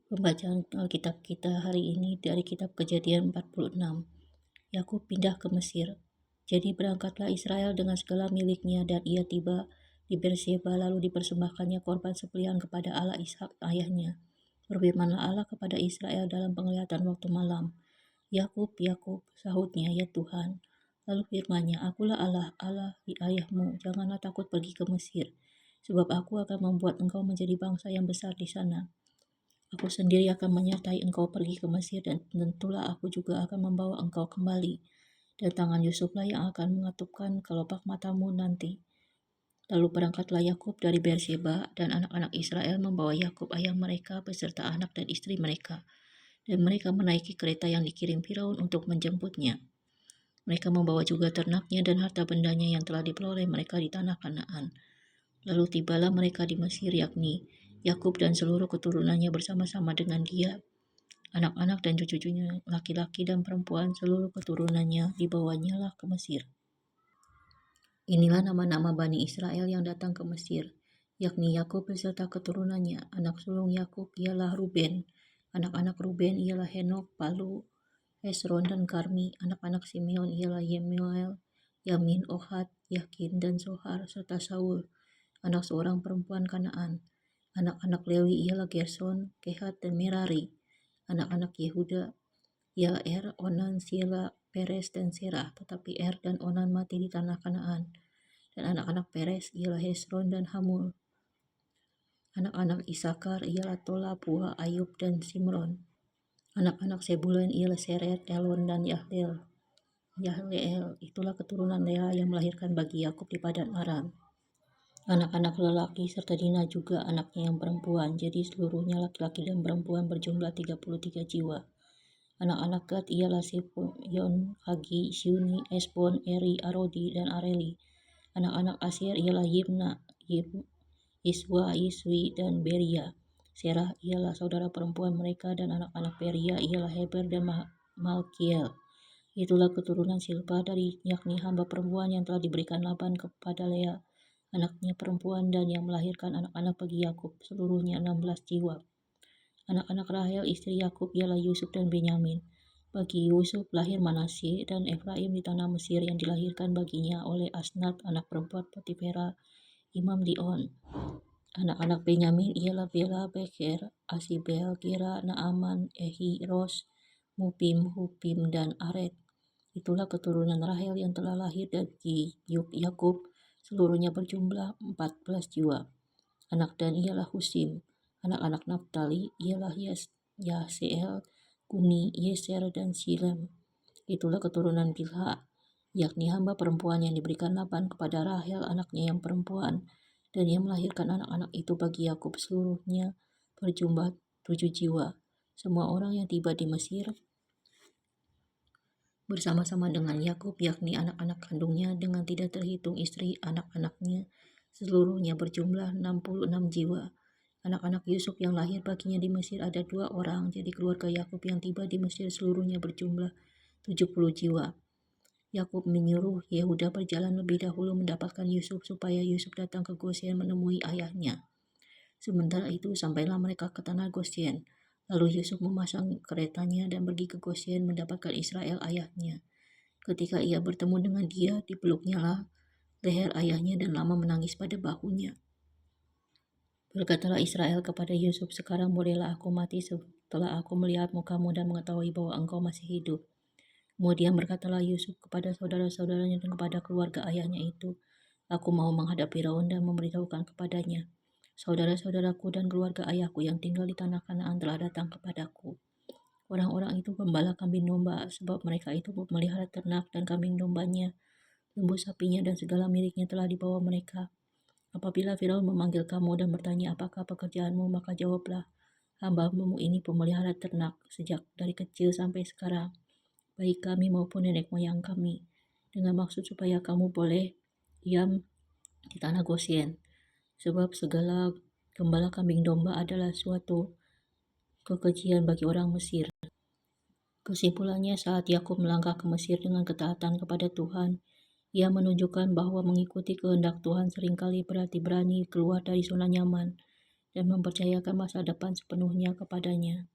Pembacaan Alkitab kita hari ini dari kitab Kejadian 46. Yakub pindah ke Mesir. Jadi berangkatlah Israel dengan segala miliknya dan ia tiba di Beersheba lalu dipersembahkannya korban sembelihan kepada Allah Ishak ayahnya. Berfirmanlah Allah kepada Israel dalam penglihatan waktu malam. Yakub, Yakub, sahutnya, ya Tuhan. Lalu firman-Nya, akulah Allah, Allah ayahmu, janganlah takut pergi ke Mesir, sebab aku akan membuat engkau menjadi bangsa yang besar di sana. Aku sendiri akan menyertai engkau pergi ke Mesir dan tentulah aku juga akan membawa engkau kembali. Dan tangan Yusuflah yang akan mengatupkan kelopak matamu nanti. Lalu berangkatlah Yakub dari Beersheba dan anak-anak Israel membawa Yakub ayah mereka beserta anak dan istri mereka. Dan mereka menaiki kereta yang dikirim Firaun untuk menjemputnya. Mereka membawa juga ternaknya dan harta bendanya yang telah diperoleh mereka di tanah Kanaan. Lalu tibalah mereka di Mesir, yakni Yakub dan seluruh keturunannya bersama-sama dengan dia, anak-anak dan cucu-cucunya laki-laki dan perempuan, seluruh keturunannya dibawanya lah ke Mesir. Inilah nama-nama Bani Israel yang datang ke Mesir, yakni Yakub beserta keturunannya. Anak sulung Yakub ialah Ruben, anak-anak Ruben ialah Henok, Palu, Hesron dan Karmi. Anak-anak Simeon ialah Yemuel, Yamin, Ohad, Yakin dan Zohar serta Saul, anak seorang perempuan Kanaan. Anak-anak Lewi ialah Gerson, Kehat dan Merari. Anak-anak Yehuda ialah Onan, Sela, Peres dan Serah, tetapi dan Onan mati di tanah Kanaan. Dan anak-anak Peres ialah Hesron dan Hamul. Anak-anak Isakar ialah Tola, Pua, Ayub dan Simron. Anak-anak Sebulun ialah Seret, Elon dan Yahleel. Itulah keturunan Lea yang melahirkan bagi Yakub di Padan Aram. Anak-anak lelaki serta Dina juga anaknya yang perempuan, jadi seluruhnya laki-laki dan perempuan berjumlah 33 jiwa. Anak-anak Gad ialah Simeon, Hagi, Syuni, Esbon, Eri, Arodi, dan Areli. Anak-anak Asyir ialah Yimna, Iswa, Iswi, dan Beria. Serah ialah saudara perempuan mereka dan anak-anak Beria ialah Heber dan Malkiel. Itulah keturunan Silpa dari yakni hamba perempuan yang telah diberikan Laban kepada Lea, anaknya perempuan, dan yang melahirkan anak-anak bagi Yakub, seluruhnya 16 jiwa. Anak-anak Rahel istri Yakub ialah Yusuf dan Benyamin. Bagi Yusuf lahir Manasye dan Efraim di tanah Mesir yang dilahirkan baginya oleh Asnat, anak perempuan Potifera, imam di On. Anak-anak Benyamin ialah Bela, Beker, Asibel, Gera, Naaman, Ehi, Ros, Mupim, Hupim, dan Aret. Itulah keturunan Rahel yang telah lahir dari Yakub, seluruhnya berjumlah 14 jiwa. Anak Dan ialah Husim. Anak-anak Naftali ialah Yaseel, Guni, Yeser, dan Silem. Itulah keturunan Bilha, yakni hamba perempuan yang diberikan Laban kepada Rahel anaknya yang perempuan, dan yang melahirkan anak-anak itu bagi Yakub, seluruhnya berjumlah 7 jiwa. Semua orang yang tiba di Mesir bersama-sama dengan Yakub, yakni anak-anak kandungnya dengan tidak terhitung istri anak-anaknya, seluruhnya berjumlah 66 jiwa. Anak-anak Yusuf yang lahir baginya di Mesir ada 2 orang, jadi keluarga Yakub yang tiba di Mesir seluruhnya berjumlah 70 jiwa. Yakub menyuruh Yehuda berjalan lebih dahulu mendapatkan Yusuf supaya Yusuf datang ke Gosyen menemui ayahnya. Sementara itu sampailah mereka ke tanah Gosyen. Lalu Yusuf memasang keretanya dan pergi ke Gosyen mendapatkan Israel ayahnya. Ketika ia bertemu dengan dia, dipeluknya lah leher ayahnya dan lama menangis pada bahunya. Berkatalah Israel kepada Yusuf, sekarang bolehlah aku mati setelah aku melihat mukamu dan mengetahui bahwa engkau masih hidup. Kemudian berkatalah Yusuf kepada saudara-saudaranya dan kepada keluarga ayahnya itu, aku mau menghadap Firaun dan memberitahukan kepadanya, saudara-saudaraku dan keluarga ayahku yang tinggal di tanah Kanaan telah datang kepadaku. Orang-orang itu gembala kambing domba, sebab mereka itu memelihara ternak dan kambing dombanya, lembu sapinya dan segala miliknya telah dibawa mereka. Apabila Firaun memanggil kamu dan bertanya apakah pekerjaanmu, maka jawablah, hamba-Mu ini pemelihara ternak sejak dari kecil sampai sekarang, baik kami maupun nenek moyang kami, dengan maksud supaya kamu boleh diam di tanah Gosyen, sebab segala gembala kambing domba adalah suatu kekejian bagi orang Mesir. Kesimpulannya, saat Yakub melangkah ke Mesir dengan ketaatan kepada Tuhan, ia menunjukkan bahwa mengikuti kehendak Tuhan seringkali berarti berani keluar dari zona nyaman dan mempercayakan masa depan sepenuhnya kepadanya.